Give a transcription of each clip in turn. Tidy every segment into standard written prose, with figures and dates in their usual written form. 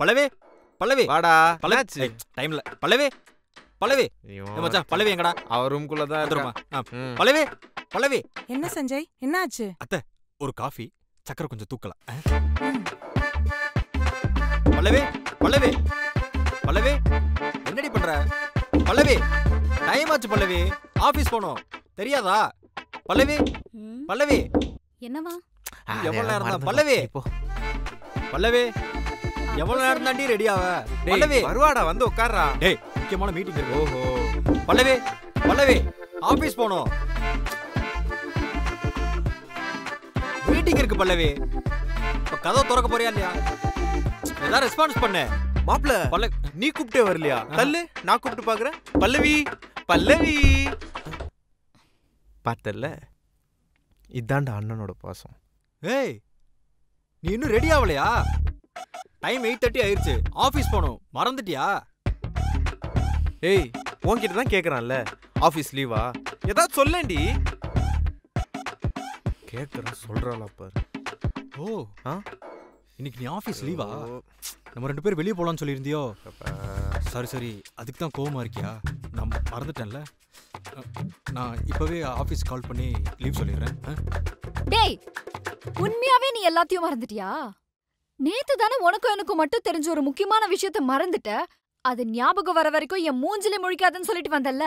பல்லவி பல்லவி வாடா. பல்லவி டைம்ல பல்லவி பல்லவி மச்சான் பல்லவி எங்கடா? அவர் ரூம்குள்ள தான் இருக்கமா. பல்லவி பல்லவி. என்ன சஞ்சய், என்ன ஆச்சு? அத்தை ஒரு காஃபி, சக்கரை கொஞ்சம் தூக்கலாம். பல்லவி பல்லவி பல்லவி என்னடி பண்ற? பல்லவி டைம் ஆச்சு பல்லவி, ஆபீஸ் போகணும் தெரியாதா? பல்லவி பல்லவி என்னவா? எவ்வளவு நேரம் தான் பல்லவி? பல்லவி எவ்வளவு நேரம் தாண்டி ரெடி ஆவ? பல்லவி வருவாடா, வந்து உட்கார்றா. டேய் முக்கியமான மீட்டிங் இருக்கு. ஓஹோ பல்லவி பல்லவி ஆபீஸ் போகணும், மீட்டிங் இருக்கு பல்லவி. இப்ப கதவை திறக்க போறியா இல்லையா? ஏதாவது ரெஸ்பான்ஸ் பண்ணு. மாப்ள நீ கூப்பிட்டே வரலையா? தள்ளு, நான் கூப்பிட்டு பாக்குறேன். பல்லவி பல்லவி பார்த்தல, இதாண்டா அண்ணனோட பாசம். ஏய் நீ இன்னும் ரெடி ஆகலையா? டைம் 8:30 ஆயிடுச்சு, ஆபீஸ் போகணும், மறந்துட்டியா? ஏய் உன்கிட்ட தான் கேக்குறான்ல, ஆபீஸ் லீவா? ஏதாவது சொல்லேன்டி. கேக்குறான் சொல்றாளா பாரு. ஓ இன்னைக்கு நீ ஆபீஸ் லீவா? நம்ம 2 பேரும் வெளியே போலான்னு சொல்லியிருந்தியோ? சரி சரி, அதுக்கு தான் கோவமா இருக்கியா? நான் மறந்துட்டேன்ல. நான் இப்பவே ஆபீஸ் கால் பண்ணி லீவ் சொல்லிடுறேன். டேய் உண்மையாவே நீ எல்லாத்தையும் மறந்துட்டியா? நேத்து தானே உனக்கும் எனக்கும் மட்டும் தெரிஞ்ச ஒரு முக்கியமான விஷயத்த மறந்துட்ட. அது ஞாபகம் வர வரைக்கும் என் மூஞ்சிலே முழிக்காதுன்னு சொல்லிட்டு வந்தல்ல.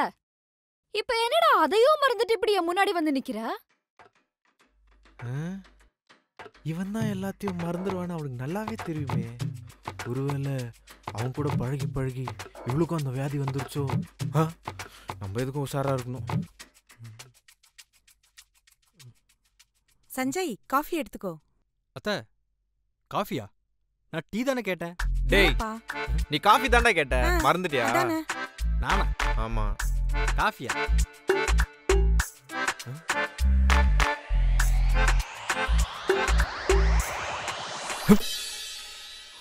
இப்ப என்னடா அதையும் மறந்துட்டு இப்படி என் முன்னாடி வந்து நிக்கிற? இவன் தான் எல்லாத்தையும் மறந்துடுவான்னு அவனுக்கு நல்லாவே தெரியுமே. ஒருவேளை அவன் கூட பழகி பழகி இவளுக்கும் அந்த வியாதி வந்துருச்சோ? நம்ம எதுக்கும் உஷாரா இருக்கணும். சஞ்சய் காஃபி எடுத்துக்கோ. அத்தை காஃபியா? நான் டீ தானே கேட்டேன். டேய் நீ காஃபி தாண்டா கேட்ட, மறந்துட்டியா? நானா? ஆமா காஃபியா?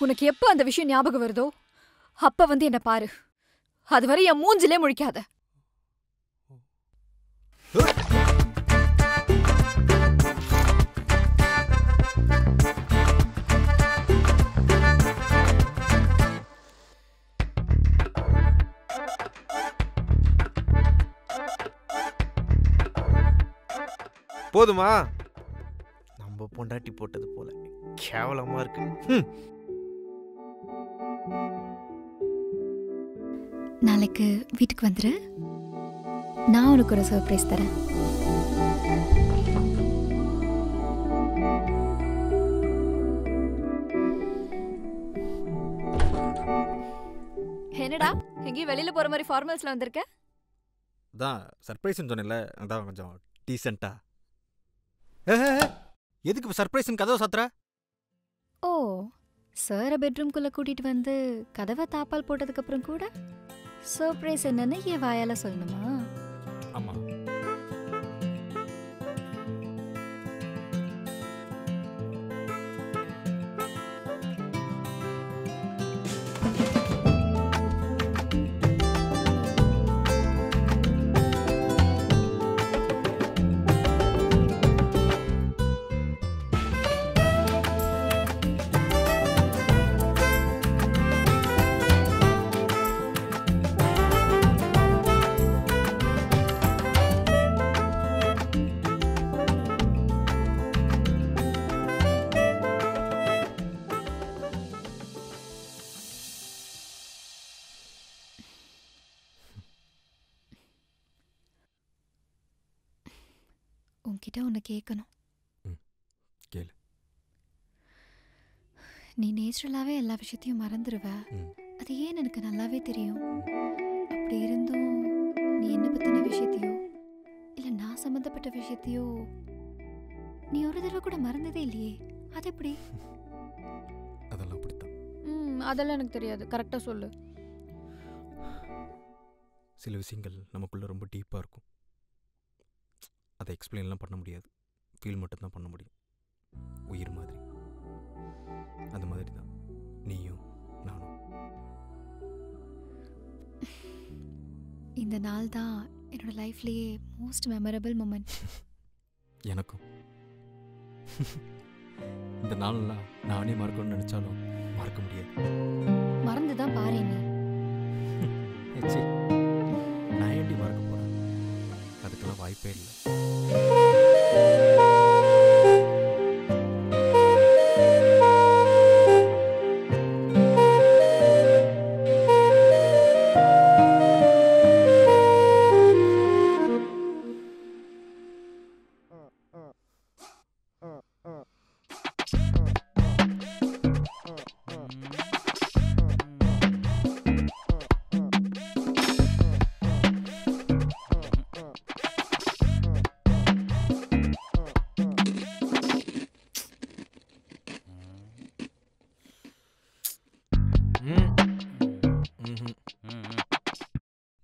உனக்கு எப்ப அந்த விஷயம் ஞாபகம் வருதோ அப்ப வந்து என்ன பாரு. அதுவரை என் மூஞ்சிலே முழிக்காத. போதுமா? நம்ம பொண்டாட்டி போட்டது போல கேவலமா இருக்கு. நாளைக்கு வீட்டுக்கு வந்துரு, நான் உனக்கு ஒரு சர்ப்ரைஸ் தரேன். என்னடா எங்கேயும் வெளியில போற மாதிரி ஃபார்மல்ஸ்ல வந்திருக்க? அதான் சர்ப்ரைஸ்னு சொன்னேன்ல, அதான் கொஞ்சம் டீசெண்டா. எதுக்கு சர்ப்ரைஸ்னு கதவை சாத்துற? ஓ சார பெட்ரூம்குள்ள கூட்டிட்டு வந்து கதவை தாப்பால் போட்டதுக்கு அப்புறம் கூட சர்ப்ரைஸ் என்னன்னு என் வாயால சொல்லணுமா? ஆமா. உன்கிட்ட ஒன்று கேட்கணும். கேளு. நீ நேச்சுரலாகவே எல்லா விஷயத்தையும் மறந்துடுவ. அது ஏன் எனக்கு நல்லாவே தெரியும். அப்படி இருந்தும் நீ என்ன பற்றின விஷயத்தையோ இல்லை நான் சம்மந்தப்பட்ட விஷயத்தையோ நீ ஒரு தடவை கூட மறந்ததே இல்லையே. அது எப்படி? அதெல்லாம் அப்படித்தான். அதெல்லாம் எனக்கு தெரியாது, கரெக்டாக சொல்லு. சில விஷயங்கள் நமக்குள்ள ரொம்ப டீப்பாக இருக்கும். அதை எக்ஸ்பிளைன்லாம் பண்ண முடியாது, ஃபீல் மட்டும்தான் பண்ண முடியும். உயிர் மாதிரி. அந்த மாதிரி தான் நீயும் நானும். இந்த நாள் தான் என்னோட லைஃப்லேயே மோஸ்ட் மெமரபிள் மொமெண்ட். எனக்கும். இந்த நாள்லாம் நானே மறக்கணும்னு நினைச்சாலும் மறக்க முடியாது. மறந்துதான் பாரு நீ. ஏச்சி, நான் ஏண்டி மறக்க போறேன்? அதுக்கெல்லாம் வாய்ப்பே இல்லை.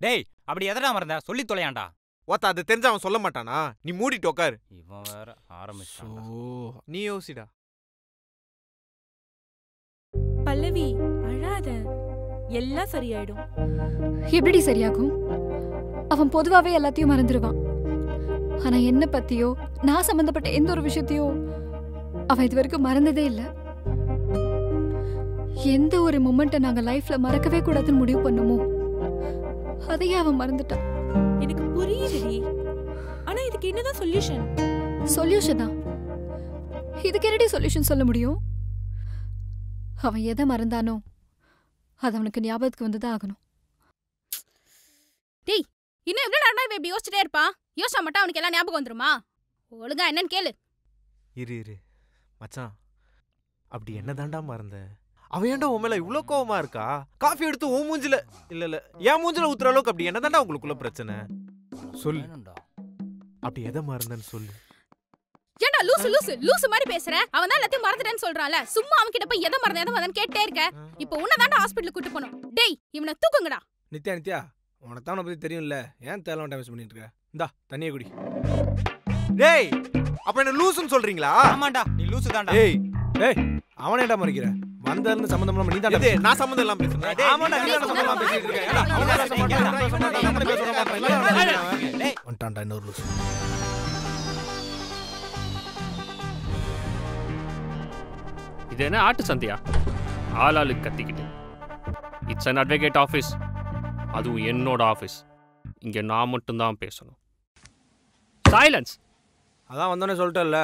டேய், அப்படி எதடா மறந்த? சொல்லி தொலையாண்டா. ஓத்தா அது தெரிஞ்ச அவன் சொல்ல மாட்டானா? நீ மூடிட்டு உட்காரு. இவன் வேற ஆரம்பிச்சான். நீ யோசிடா. பல்லவி அழாத, எல்லாம் சரியாயிடும். எப்படி சரியாகும்? அவன் பொதுவாவே எல்லாத்தையும் மறந்துடுவான். ஆனா என்ன பத்தியோ நான் சம்பந்தப்பட்ட எந்த ஒரு விஷயத்தையோ அவன் இது வரைக்கும் மறந்ததே இல்ல. எந்த ஒரு மொமெண்ட்டை நாங்க லைஃப்ல மறக்கவே கூடாதுன்னு முடிவு பண்ணுமோ அதையே அவன் மறந்துட்டான். எனக்கு புரியுதுடி, ஆனா இதுக்கு என்னதான் சொல்யூஷன்? சொல்யூஷனா? இதுக்கு என்னடி சொல்யூஷன் சொல்ல முடியும்? அவன் எதை மறந்தானோ அது அவனுக்கு ஞாபகத்துக்கு வந்துதான் ஆகணும். டேய், இன்னும் எவ்வளவு நேரமா இவன் இப்படி யோசிச்சுட்டே இருப்பான்? யோசிச்சா மட்டும் அவனுக்கு எல்லாம் ஞாபகம் வந்துருமா? ஒழுங்கா என்னன்னு கேளு. இரு மச்சான், அப்படி என்ன தாண்டா மறந்த? அவன் ஏன்டா உன் மேல இவ்வளோ கோவமா இருக்கா? காஃபி எடுத்து உன் மூஞ்சில இல்ல என் மூஞ்சில ஊத்துற அளவுக்கு அப்படி என்ன தாண்டா உங்களுக்குள்ள பிரச்சனை? சொல்லு, அப்படி எதை மறந்தன்னு சொல்லு. ஏன்டா லூசு லூசு லூசு மாதிரி பேசுற? அவன் தான் எல்லாத்தையும் மறந்துட்டேன்னு சொல்றான்ல, சும்மா அவன் கிட்ட போய் எதை மறந்தேன்னு கேட்டே இருக்க. இப்போ உன்னதாண்டா ஹாஸ்பிட்டலுக்கு கூட்டு போகணும். டேய், இவனை தூக்குங்கடா. நித்யா, உனக்கு தான் பத்தி தெரியும்ல, ஏன் தேவையான டைம் பண்ணிட்டு இருக்க? இந்தா தண்ணியை குடி. டேய், அப்ப என்ன லூசுன்னு சொல்றீங்களா? ஆமாண்டா, நீ லூசு தான்டா. ஏய், அவனே ஏன்டா மறிக்கிற? வந்ததுல சம்பந்தம் இல்லாம நீ தான். நான் சம்பந்தம் இல்லாம பேசுறேன். ஆமாடா, நீ தான் சம்பந்தம் இல்லாம பேசிட்டு இருக்க. ஏடா, அவனே பேச மாட்டான், நான் பேச மாட்டேன், நம்மளே பேச மாட்டேன். டேய், வந்துட்டான்டா இன்னொரு லூசு. இது என்ன ஆட்டு சந்தையா? ஆளாளுக்கு கத்திக்கிட்டு. It's an advocate office. அதுவும் என்னோட ஆஃபீஸ். இங்கே நான் மட்டும்தான் பேசணும். சைலன்ஸ். அதான் வந்தோடனே சொல்லிட்டேன்ல.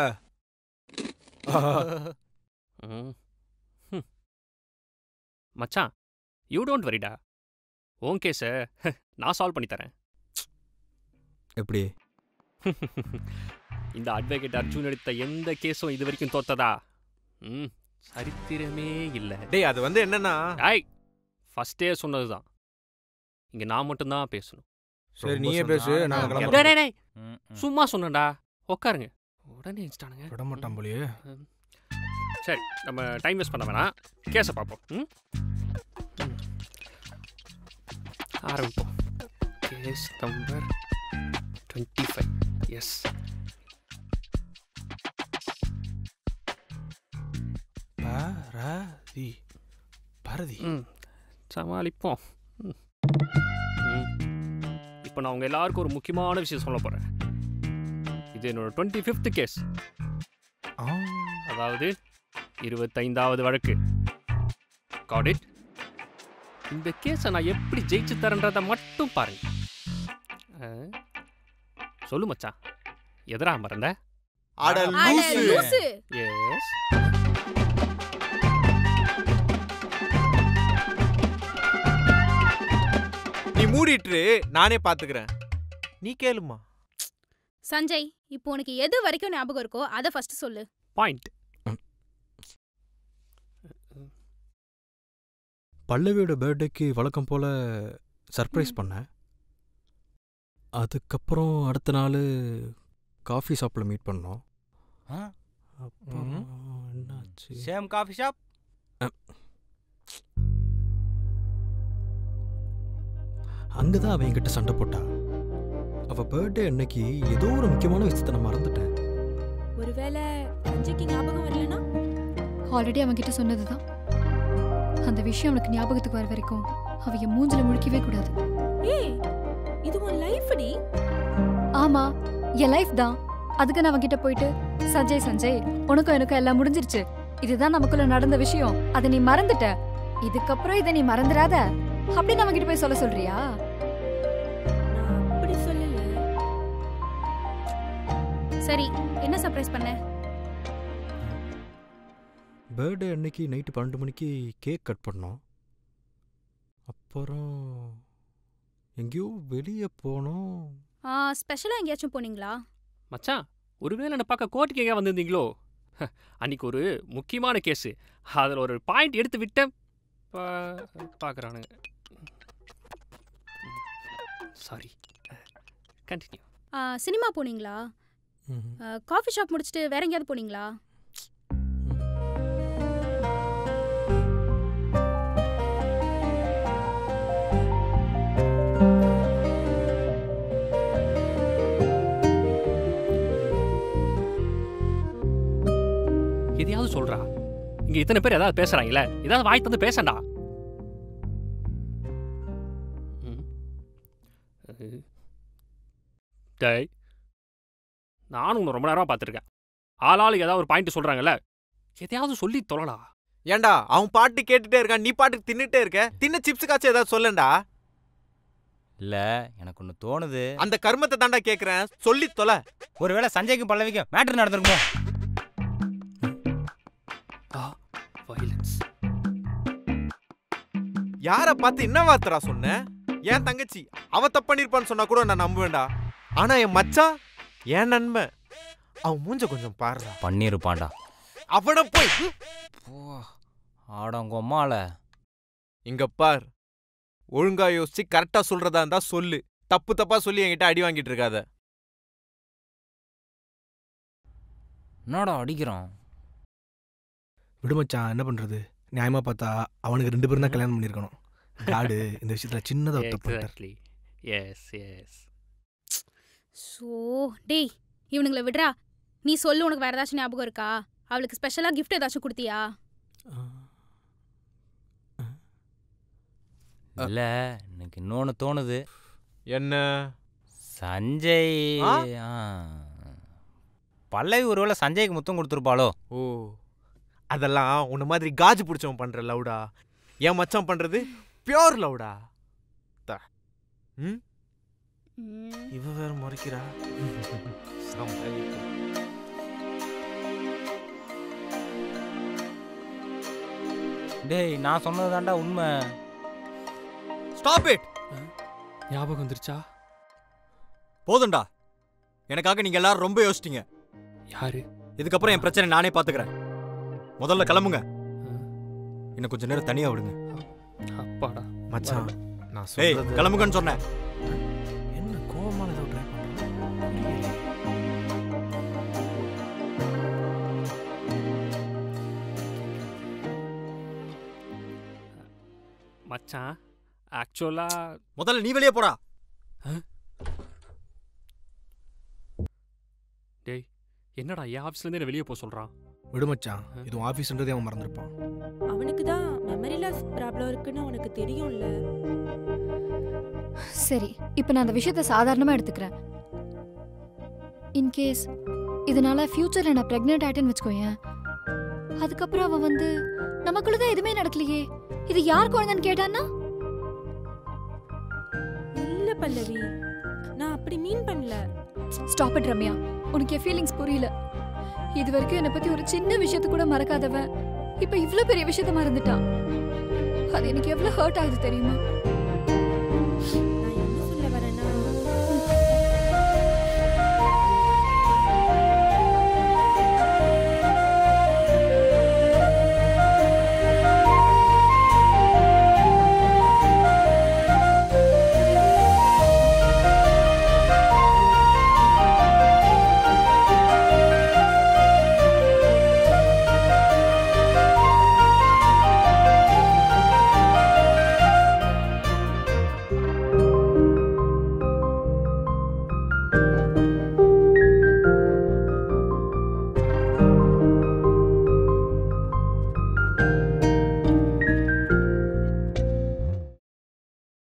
மச்சான், யூ டோன்ட் வரிடா. ஓன் கேஸை நான் சால்வ் பண்ணி தரேன். எப்படி? இந்த அட்வொகேட் அர்ஜுன் எடுத்த எந்த கேஸும் இது வரைக்கும் தோத்ததா சரித்திரமே இல்லை. டேய், அது வந்து என்னன்னா, ஃபர்ஸ்டே சொன்னதுதான். இங்க நான் மட்டும்தான் பேசணும். சரி, நீயே பேசு, நான் கிளம்புறேன். சும்மா சொன்னடா, உட்காருங்க. உடனே இன்ஸ்டானுங்க. விட மாட்டான் போலியே. சரி, நம்ம டைம் வேஸ்ட் பண்ண வேணாம், கேஸை பார்ப்போம். ஆரம்பிப்போம். Case number 25. எஸ். பாரதி. சமாளிப்போம். இப்போ நான் உங்க எல்லாருக்கும் ஒரு முக்கியமான விஷயம் சொல்ல போறேன். இது என்னோட 25th கேஸ். அதாவது 25வது வழக்கு. Got it. இந்த கேஸை நான் எப்படி ஜெயிச்சு தரேன்றதை மட்டும் பாருங்க. சொல்லு மச்சான், எதரா மறந்த? லூசு. எஸ். நீ மூடிட்டு நானே பாத்துக்கிறேன். நீ கேளுமா. சஞ்சய், இப்போ உனக்கு எது வரைக்கும் ஞாபகம் இருக்கோ அதை ஃபர்ஸ்ட் சொல்லு. பாயிண்ட். பல்லவியோட பர்த்டேக்கு வழக்கம் போல சர்ப்ரைஸ் பண்ணேன். அதுக்கப்புறம் அடுத்த நாள் காஃபி ஷாப்பில் மீட் பண்ணோம். என்னாச்சு? Same coffee shop. அங்கதான் அவன் என்கிட்ட சண்டை போட்டா. அவ பர்த்டே அன்னைக்கு ஏதோ ஒரு முக்கியமான விஷயத்தை நான் மறந்துட்டேன். ஒருவேளை சஞ்சய்க்கு ஞாபகம் வரலனா? ஆல்ரெடி அவன் கிட்ட சொன்னதுதான். அந்த விஷயம் அவனுக்கு ஞாபகத்துக்கு வர வரைக்கும் அவ என் மூஞ்சில முழிக்கவே கூடாது. ஏய், இது உன் லைஃப் டி. ஆமா, என் லைஃப் தான். அதுக்கு நான் அவன்கிட்ட போயிட்டு சஞ்சய் உனக்கும் எனக்கும் எல்லாம் முடிஞ்சிருச்சு, இதுதான் நமக்குள்ள நடந்த விஷயம், அதை நீ மறந்துட்ட, இதுக்கப்புறம் இதை நீ மறந்துடாத அப்படின்னு அவன்கிட்ட போய் சொல்ல சொல்றியா? நான் அப்படி சொல்லல. சரி, என்ன சர்ப்ரைஸ் பண்ண? பர்த்டே அன்னைக்கு நைட்டு 12 மணிக்கு கேக் கட் பண்ணோம். அப்புறம் எங்கேயோ வெளியே போனோம். ஸ்பெஷலா எங்கேயாச்சும் போனீங்களா? மச்சான், ஒருவேளை என்னை பார்க்க கோர்ட்டுக்கு எங்கேயா வந்திருந்தீங்களோ? அன்னைக்கு ஒரு முக்கியமான கேஸு, அதில் ஒரு பாயிண்ட் எடுத்து விட்டேன். பார்க்குறானுங்க. Sorry, continue. சினிமா போனீங்களா? காஃபி ஷாப் முடிச்சுட்டு வேற எங்கேயாவது போனீங்களா? எதையாவது சொல்றா. இங்க இத்தனை பேர் ஏதாவது பேசுறாங்களே, ஏதாவது வாய் தந்து பேசண்டா. டேய், நானும் உன்னை ரொம்ப நேரமா பார்த்துருக்கேன். ஆளாளுக்கு ஏதாவது ஒரு பாயிண்ட் சொல்றாங்கல்ல, எதையாவது சொல்லி தொலைடா. ஏன்டா அவன் பாட்டு கேட்டுட்டே இருக்கான், நீ பாட்டு தின்னுட்டே இருக்க? தின்ன சிப்ஸுக்காச்சும் ஏதாவது சொல்லண்டா. இல்ல, எனக்கு ஒண்ணு தோணுது. அந்த கர்மத்தை தாண்டா கேக்குறேன், சொல்லி தொலை. ஒருவேளை சஞ்சய்க்கும் பல்லவிக்கும் மேட்டர் நடந்திருக்குமோ? வயலன்ஸ். யார பார்த்து என்ன வார்த்தரா சொன்ன? என் தங்கச்சி அவ தப்பு பண்ணிருப்பான்னு சொன்னா கூட நான் நம்புவேன்டா. ஆனா என் மச்சான், என் நண்பன், அவன் மூஞ்ச கொஞ்சம் பாருடா. பண்ணிருப்பான்டா. அவன போய் ஆடங்கொம்மால. இங்க பார், ஒழுங்கா யோசிச்சு கரெக்டா சொல்றதா இருந்தா சொல்லு. தப்பு தப்பா சொல்லி என்கிட்ட அடி வாங்கிட்டு இருக்காத. என்னடா அடிக்கிறான்? விடுமச்சான், என்ன பண்றது? நியாயமா பார்த்தா அவனுக்கு 2 பேரும் தான் கல்யாணம் பண்ணிருக்கணும். காடு இந்த விஷயத்துல சின்னதா தப்பு பண்ணிட்டார். Exactly. Yes, yes. ஸோ டேய், இவனுங்களை விடுறா. நீ சொல்லு, உனக்கு வேற ஏதாச்சும் ஞாபகம் இருக்கா? அவளுக்கு ஸ்பெஷலா கிஃப்ட் ஏதாச்சும் கொடுத்தியா? இல்ல, எனக்கு இன்னொன்னு தோணுது. என்ன? சஞ்சய் பல்லவி ஒருவேளை சஞ்சய்க்கு முத்தம் கொடுத்துருப்பாளோ? ஓ, அதெல்லாம் உன்ன மாதிரி காஜு பிடிச்சவன் பண்ற லவுடா. என் மச்சான் பண்றது பியோர் லவுடா. இவ வேற முறைக்கிறா. டேய், நான் சொன்னது தாண்டா உண்மை. Stop it. ஞாபகம் வந்துருச்சா? போதும்டா, எனக்காக நீங்க எல்லாரும் ரொம்ப யோசிச்சிட்டீங்க. யாரு? இதுக்கப்புறம் என் பிரச்சனை நானே பாத்துக்கிறேன். முதல்ல கிளம்புங்க. இன்னும் கொஞ்ச நேரம் தனியா விடுங்க. அப்பாடா மச்சான், நான் ஏய், சொல்றது கிளம்புங்கன்னு சொன்னேன். என்ன கோவமான ஏதோ ட்ரை பண்றேன். மச்சான், ஆக்சுவலா முதல்ல நீ வெளியே போடா. டேய், என்னடா என் ஆஃபீஸ்லேருந்து என்ன வெளியே போக சொல்கிறான்? விடுமச்சான், இது ஆஃபீஸ்ன்றதே அவன் மறந்துருப்பான். அவனுக்கு தான் மெமரி லாஸ் ப்ராப்ளம் இருக்குன்னு அவனுக்கு தெரியும்ல. சரி, இப்போ நான் அந்த விஷயத்தை சாதாரணமா எடுத்துக்கிறேன். இன்கேஸ் இதனால ஃபியூச்சர்ல நான் பிரெக்னென்ட் ஆயிட்டேன்னு வச்சுக்கோயேன், அதுக்கப்புறம் அவன் வந்து நமக்குள்ளதான் எதுவுமே நடக்கலையே, இது யார் குழந்தைன்னு கேட்டான்னா? இல்ல பல்லவி, நான் அப்படி மீன் பண்ணல. ஸ்டாப் இட் ரம்யா, உனக்கு என் ஃபீலிங்ஸ் புரியல. இது வரைக்கும் என்னை பத்தி ஒரு சின்ன விஷயத்தை கூட மறக்காதவன் இப்ப இவ்ளோ பெரிய விஷயத்த மறந்துட்டான். அது எனக்கு எவ்வளவு ஹர்ட் ஆகுது தெரியுமா?